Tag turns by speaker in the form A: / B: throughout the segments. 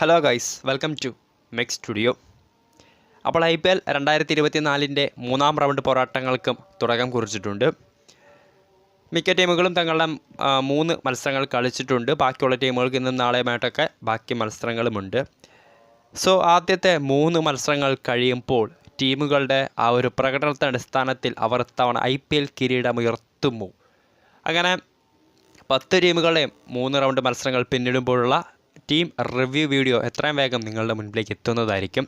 A: Hello guys, welcome to Mech Studio. അപ്പോൾ IPL 2024 മൂന്നാം round പോരാട്ടങ്ങൾക്കും തുടക്കം കുറിച്ചിട്ടുണ്ട്. മിക്ക ടീമുകളും തങ്ങളുടെ 3 മത്സരങ്ങൾ കളിച്ചിട്ടുണ്ട്. ബാക്കിയുള്ള ടീമുകൾക്ക് ഇന്നും നാളെയുമായിട്ടൊക്കെ ബാക്കി മത്സരങ്ങളുമുണ്ട്. സോ ആദ്യത്തെ 3 മത്സരങ്ങൾ കഴിയുമ്പോൾ ടീമുകളുടെ ആ ഒരു പ്രകടനത്തിൻ്റെ അടിസ്ഥാനത്തിൽ അവർ ഇത്തവണ IPL കിരീടമുയർത്തുമോ? അങ്ങനെ 10 ടീമുകളുടെയും 3 റൗണ്ട് മത്സരങ്ങൾ പിന്നിടുമ്പോഴുള്ള ടീം റിവ്യൂ വീഡിയോ എത്രയും വേഗം നിങ്ങളുടെ മുൻപിലേക്ക് എത്തുന്നതായിരിക്കും.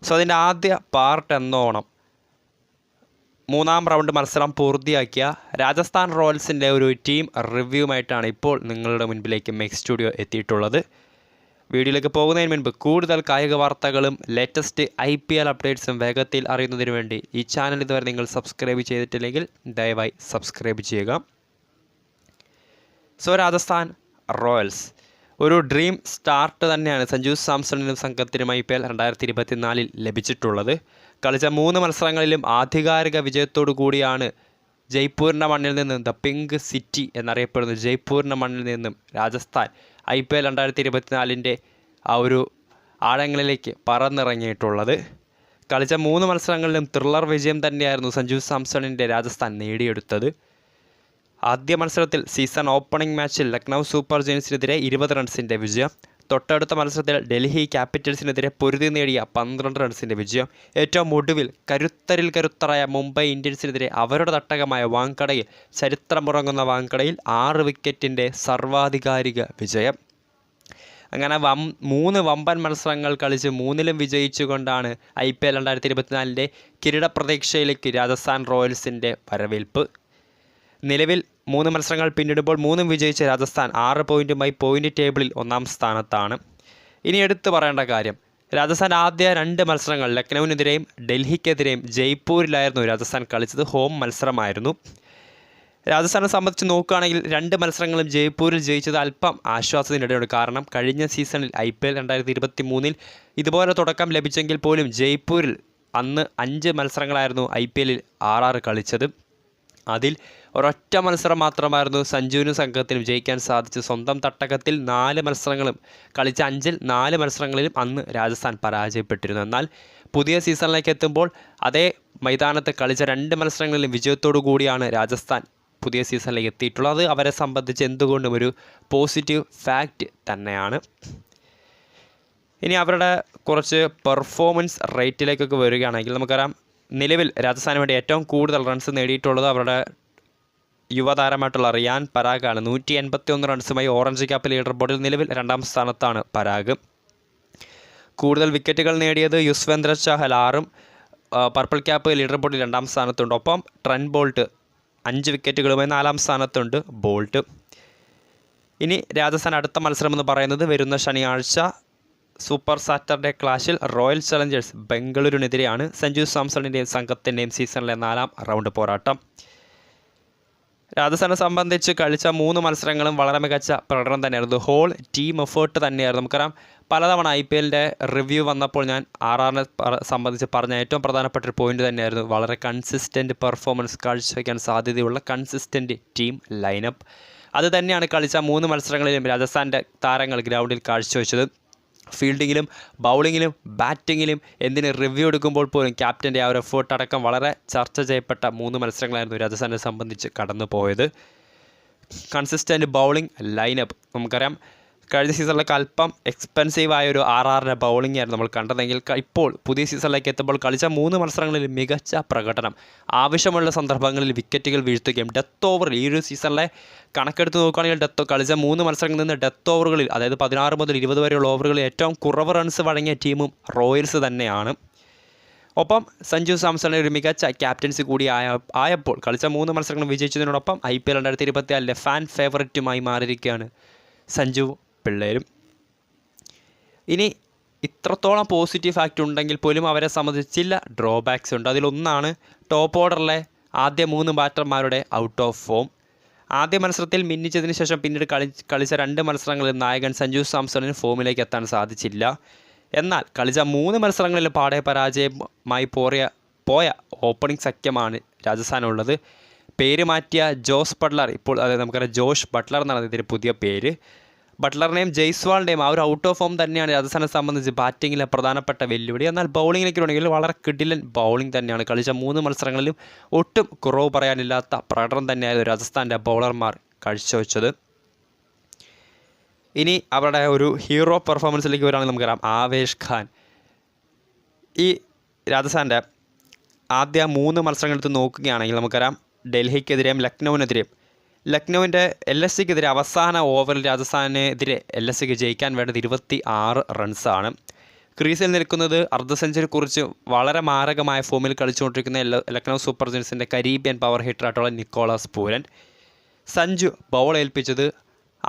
A: സോ അതിൻ്റെ ആദ്യ പാർട്ട് എന്നോണം മൂന്നാം റൗണ്ട് മത്സരം പൂർത്തിയാക്കിയ രാജസ്ഥാൻ റോയൽസിൻ്റെ ഒരു ടീം റിവ്യൂമായിട്ടാണ് ഇപ്പോൾ നിങ്ങളുടെ മുൻപിലേക്ക് മെക് സ്റ്റുഡിയോ എത്തിയിട്ടുള്ളത്. വീഡിയോയിലേക്ക് പോകുന്നതിന് മുൻപ് കൂടുതൽ കായിക വാർത്തകളും ലേറ്റസ്റ്റ് IPL അപ്ഡേറ്റ്സും വേഗത്തിൽ അറിയുന്നതിന് വേണ്ടി ഈ ചാനൽ ഇതുവരെ നിങ്ങൾ സബ്സ്ക്രൈബ് ചെയ്തിട്ടില്ലെങ്കിൽ ദയവായി സബ്സ്ക്രൈബ് ചെയ്യുക. സോ രാജസ്ഥാൻ റോയൽസ് ഒരു ഡ്രീം സ്റ്റാർട്ട് തന്നെയാണ് സഞ്ജു സാംസണിനും സംഘത്തിനും IPL 2024 ലഭിച്ചിട്ടുള്ളത്. കളിച്ച 3 മത്സരങ്ങളിലും ആധികാരിക വിജയത്തോടു കൂടിയാണ് ജയ്പൂരിൻ്റെ മണ്ണിൽ നിന്നും ദ പിങ്ക് സിറ്റി എന്നറിയപ്പെടുന്ന ജയ്പൂരിൻ്റെ മണ്ണിൽ നിന്നും രാജസ്ഥാൻ IPL 2024 ആ ഒരു ആഴങ്ങളിലേക്ക് പറന്നിറങ്ങിയിട്ടുള്ളത്. കളിച്ച 3 മത്സരങ്ങളിലും ത്രില്ലർ വിജയം തന്നെയായിരുന്നു സഞ്ജു സാംസണിൻ്റെ രാജസ്ഥാൻ നേടിയെടുത്തത്. ആദ്യ മത്സരത്തിൽ സീസൺ ഓപ്പണിംഗ് മാച്ചിൽ ലക്നൗ സൂപ്പർ ജയൻസിനെതിരെ 20 റൺസിൻ്റെ വിജയം. തൊട്ടടുത്ത മത്സരത്തിൽ ഡൽഹി ക്യാപിറ്റൽസിനെതിരെ പൊരുതി നേടിയ 12 റൺസിൻ്റെ വിജയം. ഏറ്റവും ഒടുവിൽ കരുത്തരായ മുംബൈ ഇന്ത്യൻസിനെതിരെ അവരുടെ തട്ടകമായ വാങ്കഡയിൽ ചരിത്രമുറങ്ങുന്ന വാങ്കഡയിൽ 6 വിക്കറ്റിൻ്റെ സർവാധികാരിക വിജയം. അങ്ങനെ 3 വമ്പൻ മത്സരങ്ങൾ കളിച്ച് 3ലും വിജയിച്ചുകൊണ്ടാണ് IPL 2024 കിരീടപ്രതീക്ഷയിലേക്ക് രാജസ്ഥാൻ റോയൽസിൻ്റെ വരവേൽപ്പ്. നിലവിൽ 3 മത്സരങ്ങൾ പിന്നിടുമ്പോൾ 3ഉം വിജയിച്ച രാജസ്ഥാൻ 6 പോയിൻറ്റുമായി പോയിൻ്റ് ടേബിളിൽ 1ാം സ്ഥാനത്താണ്. ഇനി എടുത്തു പറയേണ്ട കാര്യം, രാജസ്ഥാൻ ആദ്യ 2 മത്സരങ്ങൾ ലക്നൌവിനെതിരെയും ഡൽഹിക്കെതിരെയും ജയ്പൂരിലായിരുന്നു രാജസ്ഥാൻ കളിച്ചത്. ഹോം മത്സരമായിരുന്നു. രാജസ്ഥാനെ സംബന്ധിച്ച് നോക്കുകയാണെങ്കിൽ 2 മത്സരങ്ങളും ജയ്പൂരിൽ ജയിച്ചത് അല്പം ആശ്വാസത്തിനിടയുണ്ട്. കാരണം കഴിഞ്ഞ സീസണിൽ IPL 2023 ഇതുപോലെ തുടക്കം ലഭിച്ചെങ്കിൽ പോലും ജയ്പൂരിൽ അന്ന് 5 മത്സരങ്ങളായിരുന്നു IPL RR കളിച്ചത്. അതിൽ ഒരൊറ്റ മത്സരം മാത്രമായിരുന്നു സഞ്ജുവിനും സംഘത്തിനും ജയിക്കാൻ സാധിച്ചു. സ്വന്തം തട്ടകത്തിൽ 4 മത്സരങ്ങളും കളിച്ച 5ൽ 4 മത്സരങ്ങളിലും അന്ന് രാജസ്ഥാൻ പരാജയപ്പെട്ടിരുന്നു. എന്നാൽ പുതിയ സീസണിലേക്ക് എത്തുമ്പോൾ അതേ മൈതാനത്ത് കളിച്ച 2 മത്സരങ്ങളിലും വിജയത്തോടു കൂടിയാണ് രാജസ്ഥാൻ പുതിയ സീസണിലേക്ക് എത്തിയിട്ടുള്ളത്. അത് അവരെ സംബന്ധിച്ച് എന്തുകൊണ്ടും ഒരു പോസിറ്റീവ് ഫാക്റ്റ് തന്നെയാണ്. ഇനി അവരുടെ കുറച്ച് പെർഫോമൻസ് റേറ്റിലേക്കൊക്കെ വരികയാണെങ്കിൽ നമുക്കറിയാം, നിലവിൽ രാജസ്ഥാന് വേണ്ടി ഏറ്റവും കൂടുതൽ റൺസ് നേടിയിട്ടുള്ളത് അവരുടെ യുവതാരമായിട്ടുള്ള റിയാൻ പരാഗാണ്. 181 റൺസുമായി ഓറഞ്ച് ക്യാപ്പ് ലീഡർ ബോർഡിൽ നിലവിൽ 2ാം സ്ഥാനത്താണ് പരാഗ്. കൂടുതൽ വിക്കറ്റുകൾ നേടിയത് യുസ്വേന്ദ്ര ചഹൽ 6ഉം പർപ്പിൾ ക്യാപ്പ് ലീഡർ ബോർഡിൽ 2ാം സ്ഥാനത്തുണ്ട്. ഒപ്പം ട്രെൻറ്റ് ബോൾട്ട് 5 വിക്കറ്റുകളുമായി 4ാം സ്ഥാനത്തുണ്ട് ബോൾട്ട്. ഇനി രാജസ്ഥാൻ അടുത്ത മത്സരം എന്ന് പറയുന്നത് വരുന്ന ശനിയാഴ്ച സൂപ്പർ സാറ്റർഡേ ക്ലാഷിൽ റോയൽ ചലഞ്ചേഴ്സ് ബംഗളൂരുവിനെതിരെയാണ്. സഞ്ജു സാംസണിൻ്റെയും സംഘത്തിൻ്റെയും സീസണിലെ 4ാം റൗണ്ട് പോരാട്ടം. രാജസ്ഥാനെ സംബന്ധിച്ച് കളിച്ച 3 മത്സരങ്ങളും വളരെ മികച്ച പ്രകടനം തന്നെയായിരുന്നു. ഹോൾ ടീം എഫേർട്ട് തന്നെയായിരുന്നു. നമുക്കറിയാം, പലതവണ IPLൻ്റെ റിവ്യൂ വന്നപ്പോൾ ഞാൻ RRനെ സംബന്ധിച്ച് പറഞ്ഞ ഏറ്റവും പ്രധാനപ്പെട്ട ഒരു പോയിന്റ് തന്നെയായിരുന്നു വളരെ കൺസിസ്റ്റൻറ്റ് പെർഫോമൻസ് കാഴ്ചവെക്കാൻ സാധ്യതയുള്ള കൺസിസ്റ്റൻറ്റ് ടീം ലൈനപ്പ്. അത് തന്നെയാണ് കളിച്ച 3 മത്സരങ്ങളിലും രാജസ്ഥാൻ്റെ താരങ്ങൾ ഗ്രൗണ്ടിൽ കാഴ്ചവെച്ചത്. ഫീൽഡിങ്ങിലും ബൗളിങ്ങിലും ബാറ്റിങ്ങിലും എന്തിന് റിവ്യൂ എടുക്കുമ്പോൾ പോലും ക്യാപ്റ്റൻ്റെ ആ ഒരു എഫേർട്ട് അടക്കം വളരെ ചർച്ച ചെയ്യപ്പെട്ട 3 മത്സരങ്ങളായിരുന്നു രാജസ്ഥാനെ സംബന്ധിച്ച് കടന്നു പോയത്. Consistent bowling lineup. നമുക്കറിയാം, കഴിഞ്ഞ സീസണിലൊക്കെ അല്പം എക്സ്പെൻസീവായ ഒരു RRൻ്റെ ബൗളിംഗ് ആയിരുന്നു നമ്മൾ കണ്ടതെങ്കിൽ ഇപ്പോൾ പുതിയ സീസണിലേക്ക് എത്തുമ്പോൾ കളിച്ച 3 മത്സരങ്ങളിൽ മികച്ച പ്രകടനം, ആവശ്യമുള്ള സന്ദർഭങ്ങളിൽ വിക്കറ്റുകൾ വീഴ്ത്തുകയും ഡെത്ത് ഓവറിൽ ഈ ഒരു സീസണിലെ കണക്കെടുത്ത് നോക്കുകയാണെങ്കിൽ കളിച്ച 3 മത്സരങ്ങളിൽ നിന്ന് ഡെത്ത് ഓവറുകളിൽ, അതായത് 16 മുതൽ 20 വരെയുള്ള ഓവറുകളിൽ ഏറ്റവും കുറവ് റൺസ് വഴങ്ങിയ ടീമും റോയൽസ് തന്നെയാണ്. ഒപ്പം സഞ്ജു സാംസണിൻ്റെ ഒരു മികച്ച ക്യാപ്റ്റൻസി കൂടി ആയപ്പോൾ കളിച്ച 3 മത്സരങ്ങൾ വിജയിച്ചതിനോടൊപ്പം IPL 2024 ഫാൻ ഫേവററ്റുമായി മാറിയിരിക്കുകയാണ് സഞ്ജു പിള്ളേരും. ഇനി ഇത്രത്തോളം പോസിറ്റീവ് ഫാക്റ്റ് ഉണ്ടെങ്കിൽ പോലും അവരെ സംബന്ധിച്ച് ചില ഡ്രോബാക്സ് ഉണ്ട്. അതിലൊന്നാണ് ടോപ്പ് ഓർഡറിലെ ആദ്യ 3 ബാറ്റർമാരുടെ ഔട്ട് ഓഫ് ഫോം. ആദ്യ മത്സരത്തിൽ മിന്നിച്ചതിന് ശേഷം പിന്നീട് കളിച്ച 2 മത്സരങ്ങളിൽ നായകൻ സഞ്ജു സാംസണിന് ഫോമിലേക്ക് എത്താൻ സാധിച്ചില്ല. എന്നാൽ കളിച്ച 3 മത്സരങ്ങളിൽ പാടെ പരാജയമായി പോയ ഓപ്പണിംഗ് സഖ്യമാണ് രാജസ്ഥാനുള്ളത്. പേര് മാറ്റിയ ജോസ് ബട്ട്ലർ, ഇപ്പോൾ അതായത് നമുക്കറിയാം ജോഷ് ബട്ട്ലർ എന്നാണ് ഇതിൻ്റെ പുതിയ പേര്. ബട്ട്ലറിനെയും ജയ്സ്വാളിൻ്റെയും ആ ഒരു ഔട്ട് ഓഫ് ഫോം തന്നെയാണ് രാജസ്ഥാനെ സംബന്ധിച്ച് ബാറ്റിങ്ങിലെ പ്രധാനപ്പെട്ട വെല്ലുവിളി. എന്നാൽ ബൗളിങ്ങിലേക്ക് വേണമെങ്കിൽ വളരെ കിടിലൻ ബൗളിംഗ് തന്നെയാണ്. കളിച്ച 3 മത്സരങ്ങളിലും ഒട്ടും കുറവ് പറയാനില്ലാത്ത പ്രകടനം തന്നെയായിരുന്നു രാജസ്ഥാൻ്റെ ബൗളർമാർ കാഴ്ചവെച്ചത്. ഇനി അവരുടെ ഒരു ഹീറോ പെർഫോമൻസിലേക്ക് വരികയാണെങ്കിൽ നമുക്കറിയാം ആവേശ് ഖാൻ. ഈ രാജസ്ഥാൻ്റെ ആദ്യ 3 മത്സരങ്ങളെടുത്ത് നോക്കുകയാണെങ്കിൽ നമുക്കറിയാം ഡൽഹിക്കെതിരെയും ലക്നൌവിനെതിരെയും ലക്നൌവിൻ്റെ LSCക്കെതിരെ അവസാന ഓവറിൽ രാജസ്ഥാനെതിരെ LSCക്ക് ജയിക്കാൻ വേണ്ടത് 26 റൺസാണ്. ക്രീസിൽ നിൽക്കുന്നത് അർദ്ധ സെഞ്ചുറി കുറിച്ച് വളരെ മാരകമായ ഫോമിൽ കളിച്ചുകൊണ്ടിരിക്കുന്ന ലക്നൗ സൂപ്പർ ജയൻസിൻ്റെ കരീബിയൻ പവർ ഹിറ്ററായിട്ടുള്ള നിക്കോളാസ് പൂരൻ. സഞ്ജു ബൗൾ ഏൽപ്പിച്ചത്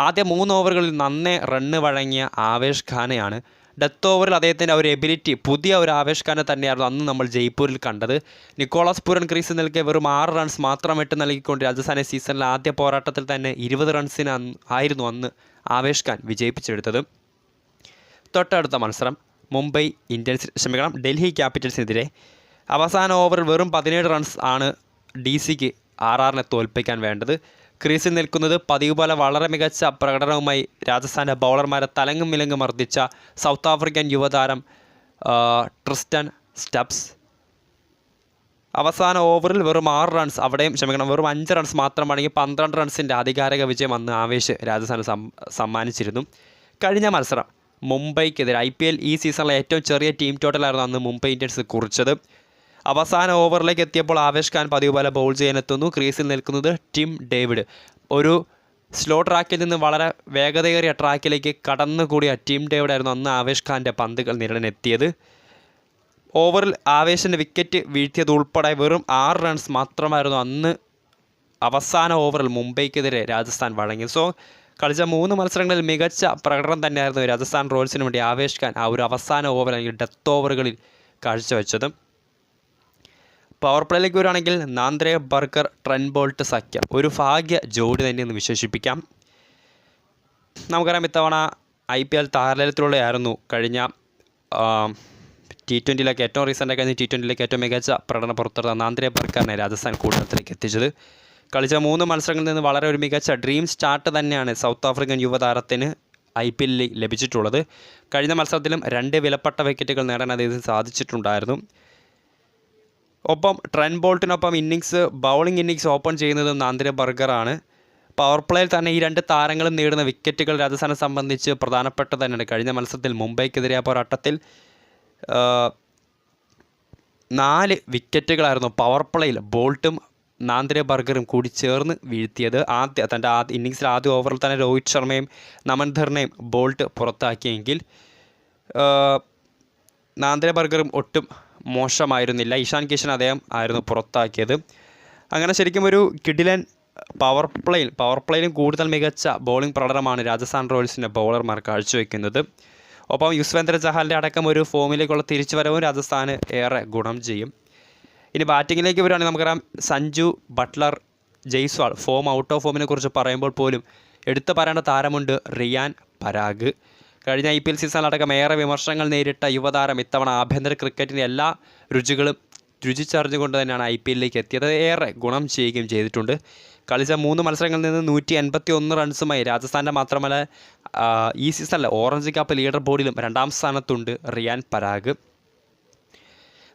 A: ആദ്യ 3 ഓവറുകളിൽ നന്നേ റണ്ണ് വഴങ്ങിയ ആവേശ് ഖാനെയാണ്. ഡെത്ത് ഓവറിൽ അദ്ദേഹത്തിൻ്റെ ഒരു എബിലിറ്റി, പുതിയ ഒരു ആവേശ് ഖാനെ തന്നെയായിരുന്നു അന്ന് നമ്മൾ ജയ്പൂരിൽ കണ്ടത്. നിക്കോളാസ് പൂരൻ ക്രീസിൽ നിൽക്കെ വെറും 6 റൺസ് മാത്രം ഇട്ട് നൽകിക്കൊണ്ട് രാജസ്ഥാനെ സീസണിലെ ആദ്യ പോരാട്ടത്തിൽ തന്നെ 20 റൺസിന് ആയിരുന്നു അന്ന് ആവേശ് ഖാൻ വിജയിപ്പിച്ചെടുത്തത്. തൊട്ടടുത്ത മത്സരം ഡൽഹി ക്യാപിറ്റൽസിനെതിരെ അവസാന ഓവറിൽ വെറും 17 റൺസ് ആണ് DCക്ക് RRനെ തോൽപ്പിക്കാൻ വേണ്ടത്. ക്രീസിൽ നിൽക്കുന്നത് പതിവ് പോലെ വളരെ മികച്ച പ്രകടനവുമായി രാജസ്ഥാൻ്റെ ബൗളർമാരെ തലങ്ങും വിലങ്ങും മർദ്ദിച്ച സൗത്ത് ആഫ്രിക്കൻ യുവതാരം ട്രിസ്റ്റൻ സ്റ്റബ്സ്. അവസാന ഓവറിൽ വെറും 6 റൺസ്, വെറും 5 റൺസ് മാത്രമാണെങ്കിൽ 12 റൺസിൻ്റെ ആധികാരിക വിജയം അന്ന് ആവേശ് രാജസ്ഥാന് സമ്മാനിച്ചിരുന്നു. കഴിഞ്ഞ മത്സരം മുംബൈക്കെതിരെ IPL ഈ സീസണിലെ ഏറ്റവും ചെറിയ ടീം ടോട്ടലായിരുന്നു അന്ന് മുംബൈ ഇന്ത്യൻസ് കുറിച്ചത്. അവസാന ഓവറിലേക്ക് എത്തിയപ്പോൾ ആവേശ് ഖാൻ പതിവ് പോലെ ബൗൾ ചെയ്യാനെത്തുന്നു. ക്രീസിൽ നിൽക്കുന്നത് ടിം ഡേവിഡ്. ഒരു സ്ലോ ട്രാക്കിൽ നിന്ന് വളരെ വേഗതയേറിയ ട്രാക്കിലേക്ക് കടന്നുകൂടിയ ടിം ഡേവിഡ് ആയിരുന്നു അന്ന് ആവേശ് ഖാൻ്റെ പന്തുകൾ നേരിടാനെത്തിയത്. ഓവറിൽ ആവേശിൻ്റെ വിക്കറ്റ് വീഴ്ത്തിയത് ഉൾപ്പെടെ വെറും 6 റൺസ് മാത്രമായിരുന്നു അന്ന് അവസാന ഓവറിൽ മുംബൈക്കെതിരെ രാജസ്ഥാൻ വഴങ്ങിയത്. സോ കളിച്ച 3 മത്സരങ്ങളിൽ മികച്ച പ്രകടനം തന്നെയായിരുന്നു രാജസ്ഥാൻ റോയൽസിന് വേണ്ടി ആവേശ് ഖാൻ ആ ഒരു അവസാന ഓവർ അല്ലെങ്കിൽ ഡെത്ത് ഓവറുകളിൽ കാഴ്ചവെച്ചത്. പവർ പ്ലേയിലേക്ക് വരികയാണെങ്കിൽ നാന്ദ്രെ ബർഗർ ട്രെൻറ്റ് ബോൾട്ട് സഖ്യം ഒരു ഭാഗ്യ ജോഡി തന്നെയെന്ന് വിശേഷിപ്പിക്കാം. നമുക്കറിയാം ഇത്തവണ IPL താരലേലത്തിലൂടെയായിരുന്നു കഴിഞ്ഞ T20യിലേക്ക് ഏറ്റവും റീസെൻ്റായി കഴിഞ്ഞ T20യിലേക്ക് ഏറ്റവും മികച്ച പ്രകടനം പുറത്തെടുത്ത നാന്ദ്രെ ബർഗറിനെ രാജസ്ഥാൻ കൂട്ടത്തിലേക്ക് എത്തിച്ചത്. കളിച്ച 3 മത്സരങ്ങളിൽ നിന്ന് വളരെ ഒരു മികച്ച ഡ്രീം സ്റ്റാർട്ട് തന്നെയാണ് സൗത്ത് ആഫ്രിക്കൻ യുവതാരത്തിന് IPLൽ ലഭിച്ചിട്ടുള്ളത്. കഴിഞ്ഞ മത്സരത്തിലും 2 വിലപ്പെട്ട വിക്കറ്റുകൾ നേടാൻ അദ്ദേഹത്തിന് സാധിച്ചിട്ടുണ്ടായിരുന്നു. ഒപ്പം ട്രെൻറ്റ് ബോൾട്ടിനൊപ്പം ബൗളിംഗ് ഇന്നിങ്സ് ഓപ്പൺ ചെയ്യുന്നത് നാന്ദ്രെ ബർഗറാണ്. പവർ പ്ലേയിൽ തന്നെ ഈ 2 താരങ്ങളും നേടുന്ന വിക്കറ്റുകൾ രാജസ്ഥാനെ സംബന്ധിച്ച് പ്രധാനപ്പെട്ട തന്നെയാണ്. കഴിഞ്ഞ മത്സരത്തിൽ മുംബൈക്കെതിരെ പോരാട്ടത്തിൽ 4 വിക്കറ്റുകളായിരുന്നു പവർ പ്ലേയിൽ ബോൾട്ടും നാന്ദ്രെ ബർഗറും കൂടി ചേർന്ന് വീഴ്ത്തിയത്. തൻ്റെ ഇന്നിങ്സിൽ ആദ്യ ഓവറിൽ തന്നെ രോഹിത് ശർമ്മയും നമൻധറിനെയും ബോൾട്ട് പുറത്താക്കിയെങ്കിൽ നാന്ദ്രെ ബർഗറും ഒട്ടും മോശമായിരുന്നില്ല. ഇഷാൻ കിഷൻ അദ്ദേഹം ആയിരുന്നു പുറത്താക്കിയത്. അങ്ങനെ ശരിക്കും ഒരു കിടിലൻ പവർ പ്ലേയിലും കൂടുതൽ മികച്ച ബൗളിംഗ് പ്രകടനമാണ് രാജസ്ഥാൻ റോയൽസിൻ്റെ ബൗളർമാർ കാഴ്ചവെക്കുന്നത്. ഒപ്പം യുസ്വേന്ദ്ര ചഹാലിൻ്റെ അടക്കം ഒരു ഫോമിലേക്കുള്ള തിരിച്ചുവരവും രാജസ്ഥാന് ഏറെ ഗുണം ചെയ്യും. ഇനി ബാറ്റിങ്ങിലേക്ക് വരികയാണെങ്കിൽ നമുക്കറിയാം Sanju, Buttler, Jaiswal form out of ഫോമിനെ കുറിച്ച് പറയുമ്പോൾ പോലും എടുത്തു പറയേണ്ട താരമുണ്ട് റിയാൻ പരാഗ്. കഴിഞ്ഞ IPL സീസണിലടക്കം ഏറെ വിമർശനങ്ങൾ നേരിട്ട യുവതാരം ഇത്തവണ ആഭ്യന്തര ക്രിക്കറ്റിൻ്റെ എല്ലാ രുചികളും രുചിച്ചറിഞ്ഞുകൊണ്ട് തന്നെയാണ് IPLലേക്ക് എത്തിയത്. ഏറെ ഗുണം ചെയ്യുകയും ചെയ്തിട്ടുണ്ട്. കളിച്ച 3 മത്സരങ്ങളിൽ നിന്ന് 181 റൺസുമായി രാജസ്ഥാൻ്റെ മാത്രമല്ല ഈ സീസണിലെ ഓറഞ്ച് ക്യാപ്പ് ലീഡർ ബോർഡിലും 2ാം സ്ഥാനത്തുണ്ട് റിയാൻ പരാഗ്.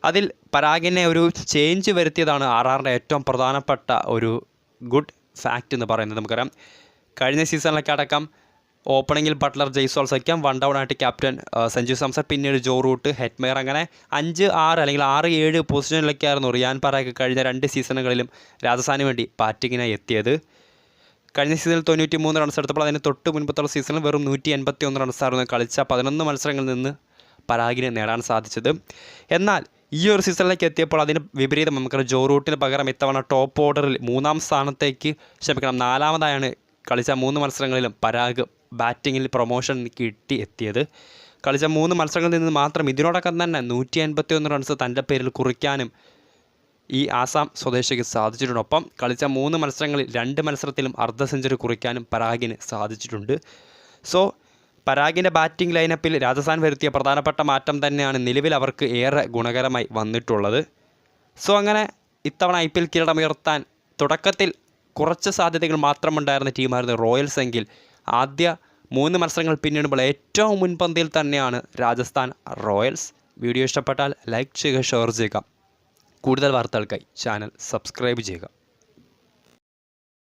A: അതിൽ പരാഗിനെ ഒരു ചേഞ്ച് വരുത്തിയതാണ് RRൻ്റെ ഏറ്റവും പ്രധാനപ്പെട്ട ഒരു ഗുഡ് ഫാക്റ്റ് എന്ന് പറയുന്നത്. നമുക്കറിയാം കഴിഞ്ഞ സീസണിലൊക്കെ അടക്കം ഓപ്പണിങ്ങിൽ ബട്ട്ലർ, ജയ്സ്വാൾ സഖ്യം, 1 ഡൗൺ ആയിട്ട് ക്യാപ്റ്റൻ സഞ്ജു സാംസൺ, പിന്നീട് ജോ റൂട്ട്, ഹെറ്റ്മെയർ, അങ്ങനെ 5-6 അല്ലെങ്കിൽ 6-7 പൊസിഷനിലൊക്കെയായിരുന്നു റിയാൻ പരാഗ് കഴിഞ്ഞ 2 സീസണുകളിലും രാജസ്ഥാന് വേണ്ടി ബാറ്റിങ്ങിനായി എത്തിയത്. കഴിഞ്ഞ സീസണിൽ 93 റൺസ് എടുത്തപ്പോൾ അതിന് തൊട്ട് മുൻപത്തുള്ള സീസണിൽ വെറും 181 റൺസായിരുന്നു കളിച്ച 11 മത്സരങ്ങളിൽ നിന്ന് പരാഗിന് നേടാൻ സാധിച്ചത്. എന്നാൽ ഈ ഒരു സീസണിലേക്ക് എത്തിയപ്പോൾ അതിന് വിപരീതം നമുക്ക് ജോ റൂട്ടിന് പകരം ഇത്തവണ ടോപ്പ് ഓർഡറിൽ 4ാമതായാണ് കളിച്ച 3 മത്സരങ്ങളിലും പരാഗ് ബാറ്റിങ്ങിൽ പ്രൊമോഷൻ കിട്ടി എത്തിയത്. കളിച്ച 3 മത്സരങ്ങളിൽ നിന്ന് മാത്രം ഇതിനോടൊപ്പം തന്നെ 151 റൺസ് തൻ്റെ പേരിൽ കുറിക്കാനും ഈ ആസാം സ്വദേശിക്ക് സാധിച്ചിട്ടുണ്ട്. ഒപ്പം കളിച്ച 3 മത്സരങ്ങളിൽ 2 മത്സരത്തിലും അർദ്ധ സെഞ്ചുറി കുറിക്കാനും പരാഗിന് സാധിച്ചിട്ടുണ്ട്. സോ പരാഗിൻ്റെ ബാറ്റിംഗ് ലൈനപ്പിൽ രാജസ്ഥാൻ വരുത്തിയ പ്രധാനപ്പെട്ട മാറ്റം തന്നെയാണ് നിലവിൽ അവർക്ക് ഏറെ ഗുണകരമായി വന്നിട്ടുള്ളത്. സോ അങ്ങനെ ഇത്തവണ IPL കിരീടമുയർത്താൻ തുടക്കത്തിൽ കുറച്ച് സാധ്യതകൾ മാത്രമുണ്ടായിരുന്ന ടീമായിരുന്നു റോയൽസ് എങ്കിൽ ആദ്യ 3 മത്സരങ്ങൾ പിന്നിടുമ്പോൾ ഏറ്റവും മുൻപന്തിയിൽ തന്നെയാണ് രാജസ്ഥാൻ റോയൽസ്. വീഡിയോ ഇഷ്ടപ്പെട്ടാൽ ലൈക്ക് ചെയ്യുക, ഷെയർ ചെയ്യുക. കൂടുതൽ വാർത്തകൾക്കായി ചാനൽ സബ്സ്ക്രൈബ് ചെയ്യുക.